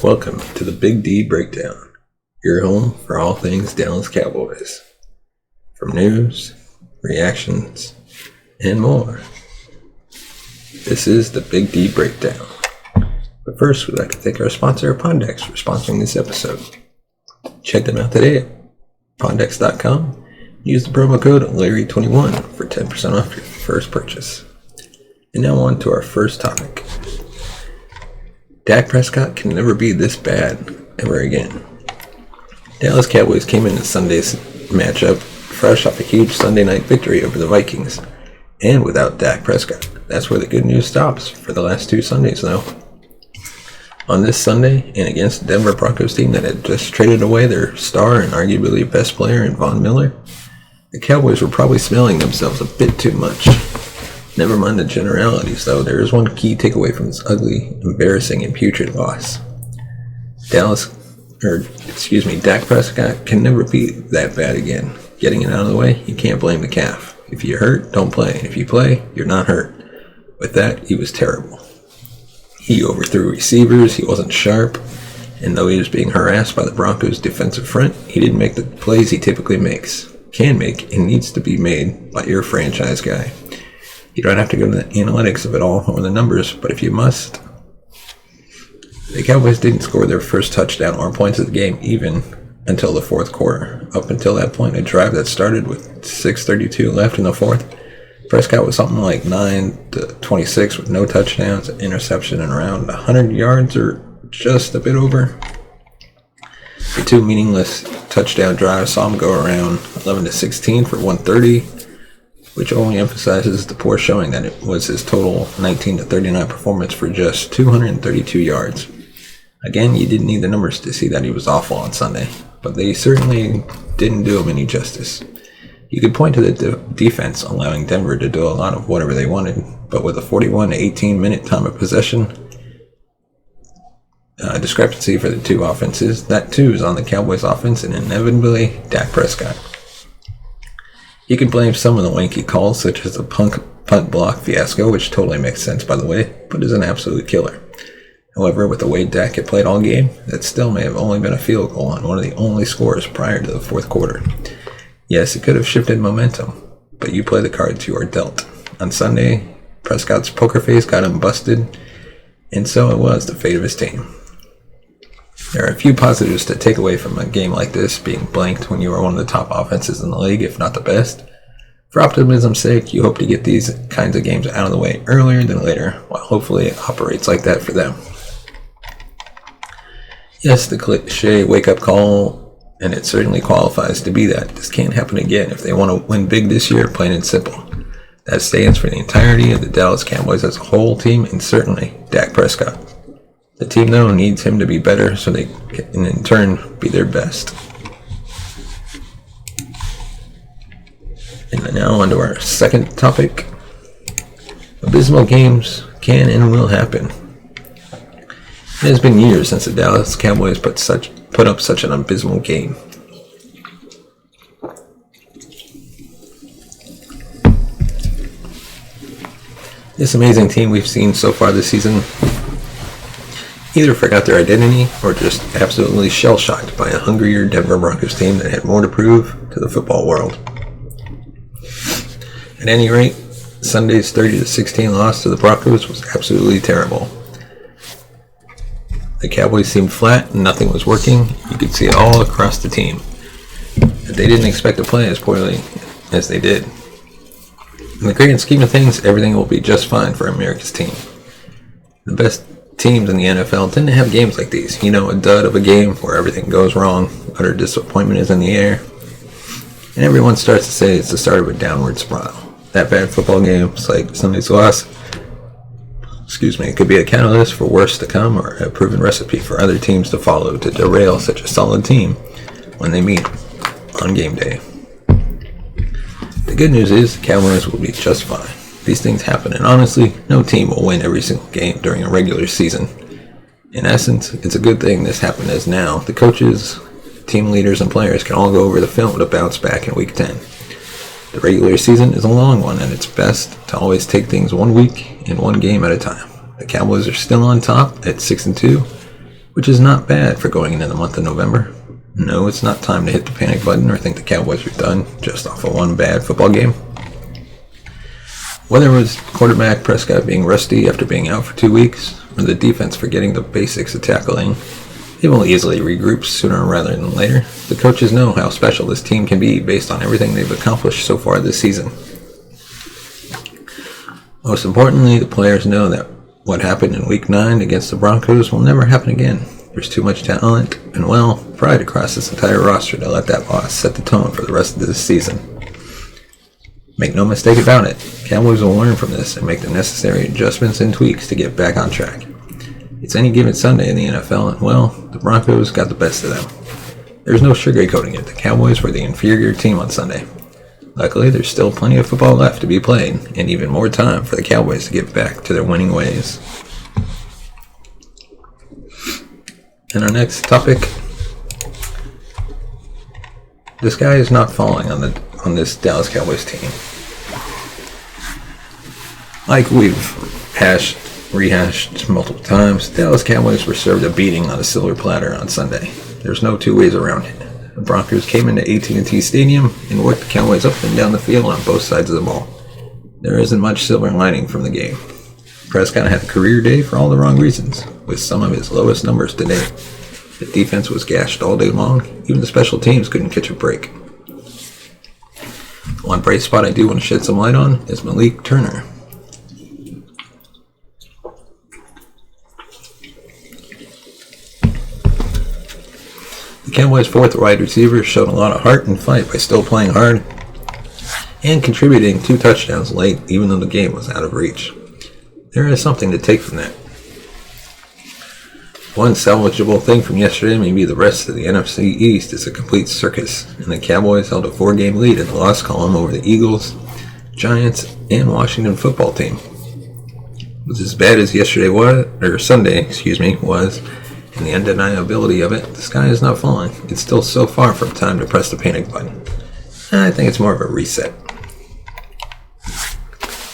Welcome to the Big D Breakdown, your home for all things Dallas Cowboys. From news, reactions, and more. This is the Big D Breakdown. But first, we'd like to thank our sponsor, Pondex, for sponsoring this episode. Check them out today at pondex.com. Use the promo code Larry21 for 10% off your first purchase. And now on to our first topic. Dak Prescott can never be this bad ever again. Dallas Cowboys came into Sunday's matchup fresh off a huge Sunday night victory over the Vikings, and without Dak Prescott. That's where the good news stops for the last two Sundays, though. On this Sunday, and against the Denver Broncos team that had just traded away their star and arguably best player in Von Miller, the Cowboys were probably smelling themselves a bit too much. Never mind the generalities, though, there is one key takeaway from this ugly, embarrassing, and putrid loss. Dak Prescott can never be that bad again. Getting it out of the way, you can't blame the calf. If you're hurt, don't play. And if you play, you're not hurt. With that, he was terrible. He overthrew receivers, he wasn't sharp, and though he was being harassed by the Broncos' defensive front, he didn't make the plays he typically can make, and needs to be made by your franchise guy. You don't have to go to the analytics of it all or the numbers, but if you must. The Cowboys didn't score their first touchdown or points of the game even until the fourth quarter. Up until that point, a drive that started with 6:32 left in the fourth, Prescott was something like 9-26 with no touchdowns, an interception, and around 100 yards or just a bit over. The two meaningless touchdown drives saw him go around 11-16 for 130, which only emphasizes the poor showing that it was his total 19-39 performance for just 232 yards. Again, you didn't need the numbers to see that he was awful on Sunday, but they certainly didn't do him any justice. You could point to the defense allowing Denver to do a lot of whatever they wanted, but with a 41 to 18 minute time of possession discrepancy for the two offenses, that too is on the Cowboys offense and inevitably Dak Prescott. You can blame some of the wanky calls, such as the punt block fiasco, which totally makes sense, by the way, but is an absolute killer. However, with the way Dak had played all game, that still may have only been a field goal on one of the only scores prior to the fourth quarter. Yes, it could have shifted momentum, but you play the cards you are dealt. On Sunday, Prescott's poker face got him busted, and so it was the fate of his team. There are a few positives to take away from a game like this, being blanked when you are one of the top offenses in the league, if not the best. For optimism's sake, you hope to get these kinds of games out of the way earlier than later, while hopefully it operates like that for them. Yes, the cliche wake-up call, and it certainly qualifies to be that. This can't happen again if they want to win big this year, plain and simple. That stands for the entirety of the Dallas Cowboys as a whole team, and certainly Dak Prescott. The team, though, needs him to be better so they can, in turn, be their best. And now on to our second topic. Abysmal games can and will happen. It has been years since the Dallas Cowboys put up such an abysmal game. This amazing team we've seen so far this season either forgot their identity or just absolutely shell-shocked by a hungrier Denver Broncos team that had more to prove to the football world. At any rate, Sunday's 30-16 loss to the Broncos was absolutely terrible. The Cowboys seemed flat and nothing was working. You could see it all across the team. But they didn't expect to play as poorly as they did. In the grand scheme of things, everything will be just fine for America's team. The best teams in the NFL tend to have games like these. You know, a dud of a game where everything goes wrong, utter disappointment is in the air, and everyone starts to say it's the start of a downward spiral. That bad football game, it's like Sunday's loss, it could be a catalyst for worse to come or a proven recipe for other teams to follow to derail such a solid team when they meet on game day. The good news is the Cowboys will be just fine. These things happen, and honestly, no team will win every single game during a regular season. In essence, it's a good thing this happened, as now the coaches, team leaders, and players can all go over the film to bounce back in Week 10. The regular season is a long one, and it's best to always take things 1 week and one game at a time. The Cowboys are still on top at 6-2, which is not bad for going into the month of November. No, it's not time to hit the panic button or think the Cowboys are done just off of one bad football game. Whether it was quarterback Prescott being rusty after being out for 2 weeks, or the defense forgetting the basics of tackling, they will easily regroup sooner rather than later. The coaches know how special this team can be based on everything they've accomplished so far this season. Most importantly, the players know that what happened in Week 9 against the Broncos will never happen again. There's too much talent and, pride across this entire roster to let that loss set the tone for the rest of this season. Make no mistake about it, Cowboys will learn from this and make the necessary adjustments and tweaks to get back on track. It's any given Sunday in the NFL, and, the Broncos got the best of them. There's no sugarcoating it, the Cowboys were the inferior team on Sunday. Luckily, there's still plenty of football left to be played, and even more time for the Cowboys to get back to their winning ways. And our next topic, the sky is not falling on this Dallas Cowboys team. Like we've rehashed multiple times, the Dallas Cowboys were served a beating on a silver platter on Sunday. There's no two ways around it. The Broncos came into AT&T Stadium and worked the Cowboys up and down the field on both sides of the ball. There isn't much silver lining from the game. Prescott had a career day for all the wrong reasons, with some of his lowest numbers to date. The defense was gashed all day long. Even the special teams couldn't catch a break. One bright spot I do want to shed some light on is Malik Turner. The Cowboys' fourth wide receiver showed a lot of heart and fight by still playing hard and contributing 2 touchdowns late even though the game was out of reach. There is something to take from that. One salvageable thing from yesterday may be the rest of the NFC East is a complete circus, and the Cowboys held a 4-game lead in the loss column over the Eagles, Giants, and Washington football team. It was as bad as Sunday was, and the undeniability of it, the sky is not falling. It's still so far from time to press the panic button. And I think it's more of a reset.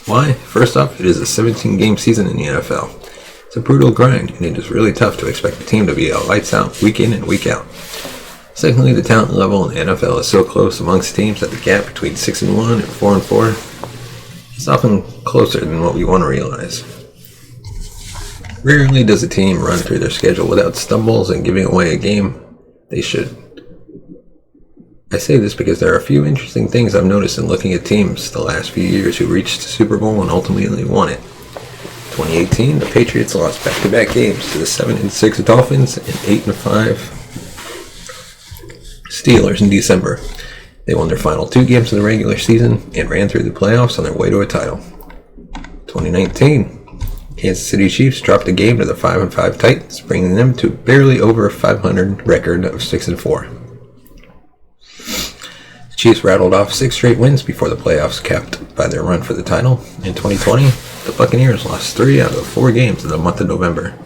Why? First off, it is a 17-game season in the NFL. It's a brutal grind, and it is really tough to expect the team to be a lights out week in and week out. Secondly, the talent level in the NFL is so close amongst teams that the gap between 6-1 and 4-4 is often closer than what we want to realize. Rarely does a team run through their schedule without stumbles and giving away a game they should. I say this because there are a few interesting things I've noticed in looking at teams the last few years who reached the Super Bowl and ultimately won it. 2018, the Patriots lost back-to-back games to the 7-6 Dolphins and 8-5 Steelers in December. They won their final 2 games of the regular season and ran through the playoffs on their way to a title. 2019, Kansas City Chiefs dropped a game to the 5-5 Titans, bringing them to barely over a 500 record of 6-4. The Chiefs rattled off 6 straight wins before the playoffs, capped by their run for the title. In 2020, the Buccaneers lost 3 out of 4 games in the month of November,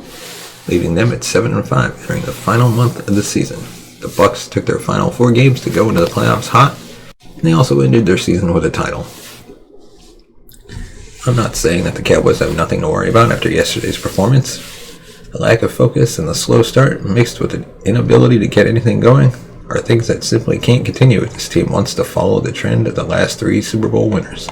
leaving them at 7-5 during the final month of the season. The Bucs took their final 4 games to go into the playoffs hot, and they also ended their season with a title. I'm not saying that the Cowboys have nothing to worry about after yesterday's performance. The lack of focus and the slow start, mixed with the inability to get anything going, are things that simply can't continue if this team wants to follow the trend of the last 3 Super Bowl winners.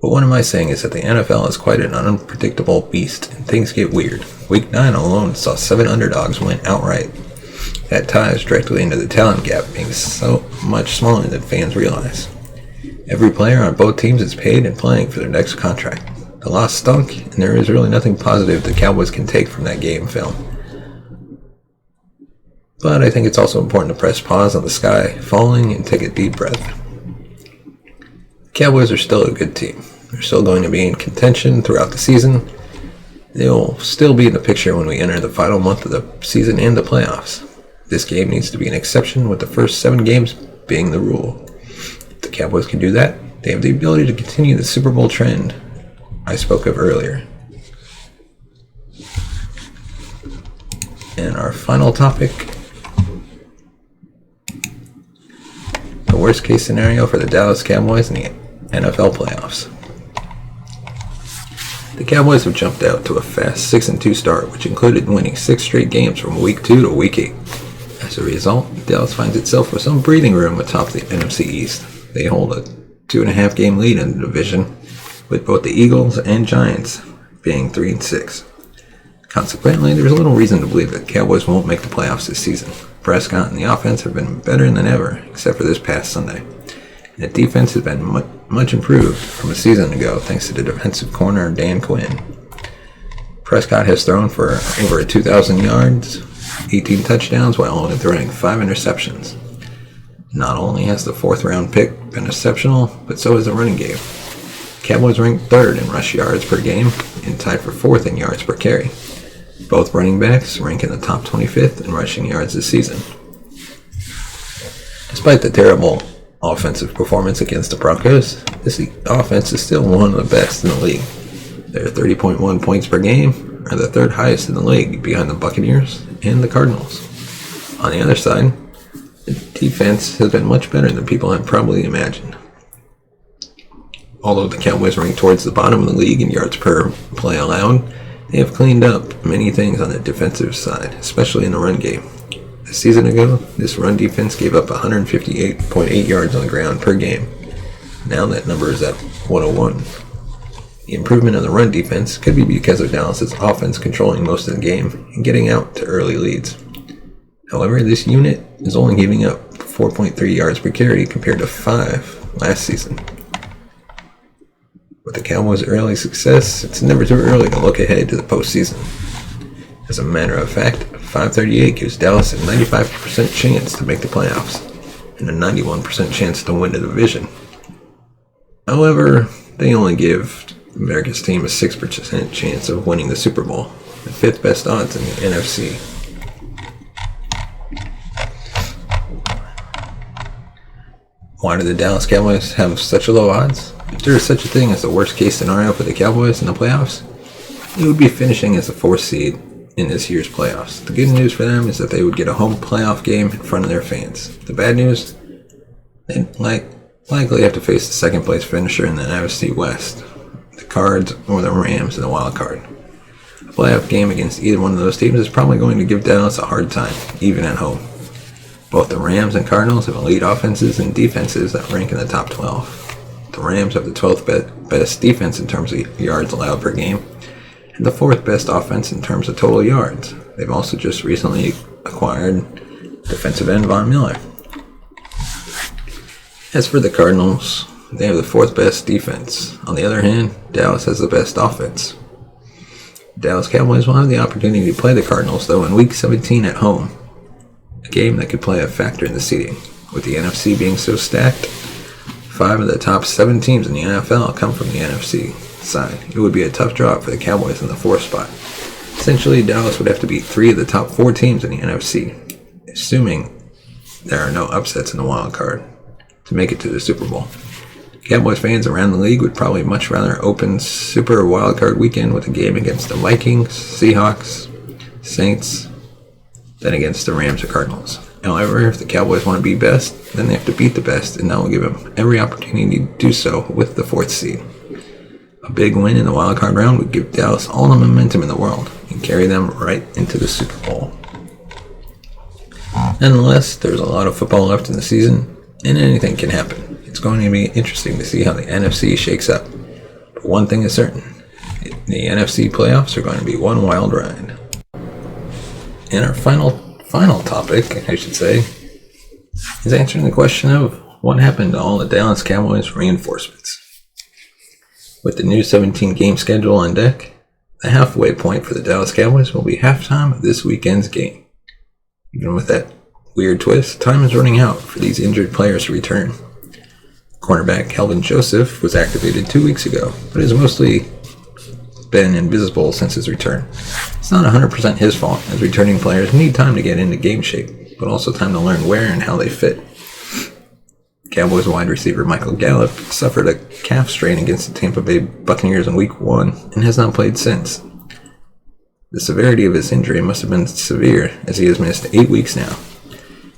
But what am I saying is that the NFL is quite an unpredictable beast, and things get weird. Week 9 alone saw 7 underdogs win outright. That ties directly into the talent gap being so much smaller than fans realize. Every player on both teams is paid and playing for their next contract. The loss stunk, and there is really nothing positive the Cowboys can take from that game film. But I think it's also important to press pause on the sky falling and take a deep breath. The Cowboys are still a good team. They're still going to be in contention throughout the season. They'll still be in the picture when we enter the final month of the season and the playoffs. This game needs to be an exception, with the first 7 games being the rule. If the Cowboys can do that, they have the ability to continue the Super Bowl trend I spoke of earlier. And our final topic, the worst case scenario for the Dallas Cowboys in the NFL playoffs. The Cowboys have jumped out to a fast 6-2 start, which included winning 6 straight games from Week 2 to Week 8. As a result, Dallas finds itself with some breathing room atop the NFC East. They hold a 2.5 game lead in the division, with both the Eagles and Giants being 3-6. Consequently, there's little reason to believe that the Cowboys won't make the playoffs this season. Prescott and the offense have been better than ever, except for this past Sunday. And the defense has been much improved from a season ago thanks to the defensive corner Dan Quinn. Prescott has thrown for over 2,000 yards, 18 touchdowns, while only throwing 5 interceptions. Not only has the 4th round pick been exceptional, but so has the running game. Cowboys ranked 3rd in rush yards per game and tied for 4th in yards per carry. Both running backs rank in the top 25th in rushing yards this season. Despite the terrible offensive performance against the Broncos, this offense is still one of the best in the league. Their 30.1 points per game are the 3rd highest in the league, behind the Buccaneers and the Cardinals. On the other side, the defense has been much better than people had probably imagined. Although the Cowboys rank towards the bottom of the league in yards per play allowed, they have cleaned up many things on the defensive side, especially in the run game. A season ago, this run defense gave up 158.8 yards on the ground per game. Now that number is at 101. The improvement of the run defense could be because of Dallas' offense controlling most of the game and getting out to early leads. However, this unit is only giving up 4.3 yards per carry compared to 5 last season. With the Cowboys' early success, it's never too early to look ahead to the postseason. As a matter of fact, 538 gives Dallas a 95% chance to make the playoffs and a 91% chance to win the division. However, they only give America's team a 6% chance of winning the Super Bowl, the 5th best odds in the NFC. Why do the Dallas Cowboys have such low odds? If there is such a thing as the worst case scenario for the Cowboys in the playoffs, it would be finishing as the 4th seed in this year's playoffs. The good news for them is that they would get a home playoff game in front of their fans. The bad news, they'd likely have to face the 2nd place finisher in the NFC West, the Cards or the Rams in the wild card. A playoff game against either one of those teams is probably going to give Dallas a hard time, even at home. Both the Rams and Cardinals have elite offenses and defenses that rank in the top 12. The Rams have the 12th best defense in terms of yards allowed per game, and the 4th best offense in terms of total yards. They've also just recently acquired defensive end Von Miller. As for the Cardinals, they have the 4th best defense. On the other hand, Dallas has the best offense. Dallas Cowboys will have the opportunity to play the Cardinals, though, in Week 17 at home, a game that could play a factor in the seeding. With the NFC being so stacked, 5 of the top 7 teams in the NFL come from the NFC side. It would be a tough draw for the Cowboys in the 4th spot. Essentially, Dallas would have to beat 3 of the top 4 teams in the NFC, assuming there are no upsets in the wild card, to make it to the Super Bowl. Cowboys fans around the league would probably much rather open Super Wildcard weekend with a game against the Vikings, Seahawks, Saints, than against the Rams or Cardinals. However, if the Cowboys want to be best, then they have to beat the best, and that will give them every opportunity to do so with the 4th seed. A big win in the wildcard round would give Dallas all the momentum in the world and carry them right into the Super Bowl. Nonetheless, there's a lot of football left in the season, and anything can happen. It's going to be interesting to see how the NFC shakes up. But one thing is certain, the NFC playoffs are going to be one wild ride. And our final topic, I should say, is answering the question of what happened to all the Dallas Cowboys reinforcements. With the new 17-game schedule on deck, the halfway point for the Dallas Cowboys will be halftime of this weekend's game. Even with that weird twist, time is running out for these injured players to return. Cornerback Kelvin Joseph was activated 2 weeks ago, but has mostly been invisible since his return. It's not 100% his fault, as returning players need time to get into game shape, but also time to learn where and how they fit. Cowboys wide receiver Michael Gallup suffered a calf strain against the Tampa Bay Buccaneers in Week 1 and has not played since. The severity of his injury must have been severe, as he has missed 8 weeks now.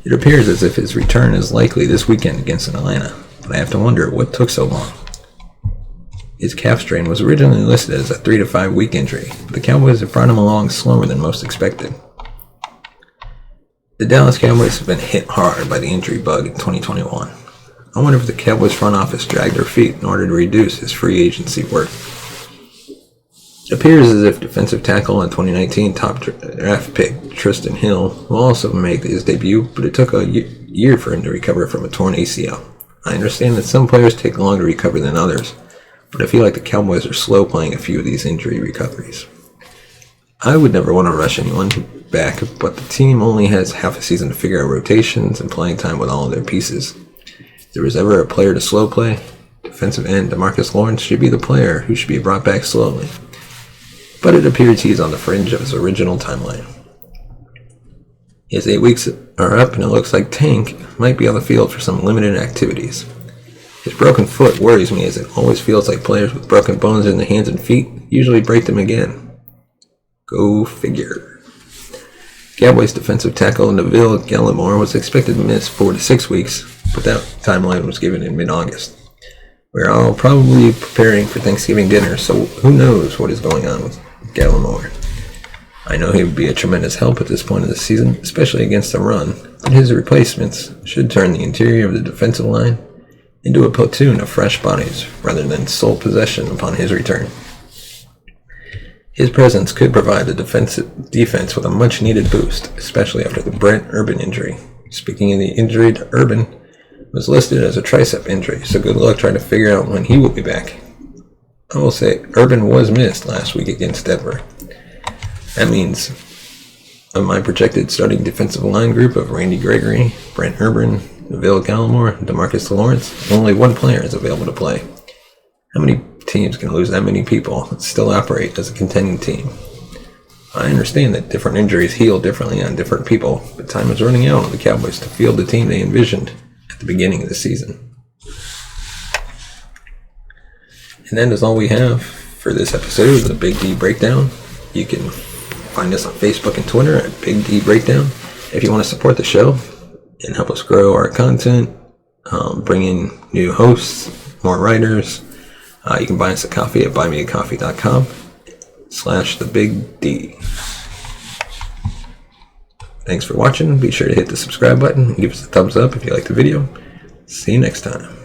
It appears as if his return is likely this weekend against Atlanta, but I have to wonder what took so long. His calf strain was originally listed as a 3 to 5 week injury, but the Cowboys have brought him along slower than most expected. The Dallas Cowboys have been hit hard by the injury bug in 2021. I wonder if the Cowboys front office dragged their feet in order to reduce his free agency work. It appears as if defensive tackle and 2019 top draft pick Tristan Hill will also make his debut, but it took a year for him to recover from a torn ACL. I understand that some players take longer to recover than others, but I feel like the Cowboys are slow playing a few of these injury recoveries. I would never want to rush anyone back, but the team only has half a season to figure out rotations and playing time with all of their pieces. If there was ever a player to slow play, defensive end DeMarcus Lawrence should be the player who should be brought back slowly. But it appears he's on the fringe of his original timeline. His 8 weeks are up, and it looks like Tank might be on the field for some limited activities. His broken foot worries me, as it always feels like players with broken bones in the hands and feet usually break them again. Go figure. Cowboys defensive tackle Neville Gallimore was expected to miss 4 to 6 weeks, but that timeline was given in mid-August. We're all probably preparing for Thanksgiving dinner, so who knows what is going on with Gallimore. I know he would be a tremendous help at this point of the season, especially against the run, but his replacements should turn the interior of the defensive line into a platoon of fresh bodies rather than sole possession upon his return. His presence could provide the defense with a much-needed boost, especially after the Brent Urban injury. Speaking of the injury to Urban, was listed as a tricep injury, so good luck trying to figure out when he will be back. I will say, Urban was missed last week against Denver. That means of my projected starting defensive line group of Randy Gregory, Brent Urban, Neville Gallimore, and DeMarcus Lawrence, only one player is available to play. How many teams can lose that many people and still operate as a contending team? I understand that different injuries heal differently on different people, but time is running out on the Cowboys to field the team they envisioned at the beginning of the season. And that is all we have for this episode of the Big D Breakdown. You can find us on Facebook and Twitter at Big D Breakdown. If you want to support the show and help us grow our content, bring in new hosts, more writers, you can buy us a coffee at buymeacoffee.com/thebigd. Thanks for watching. Be sure to hit the subscribe button and give us a thumbs up if you like the video. See you next time.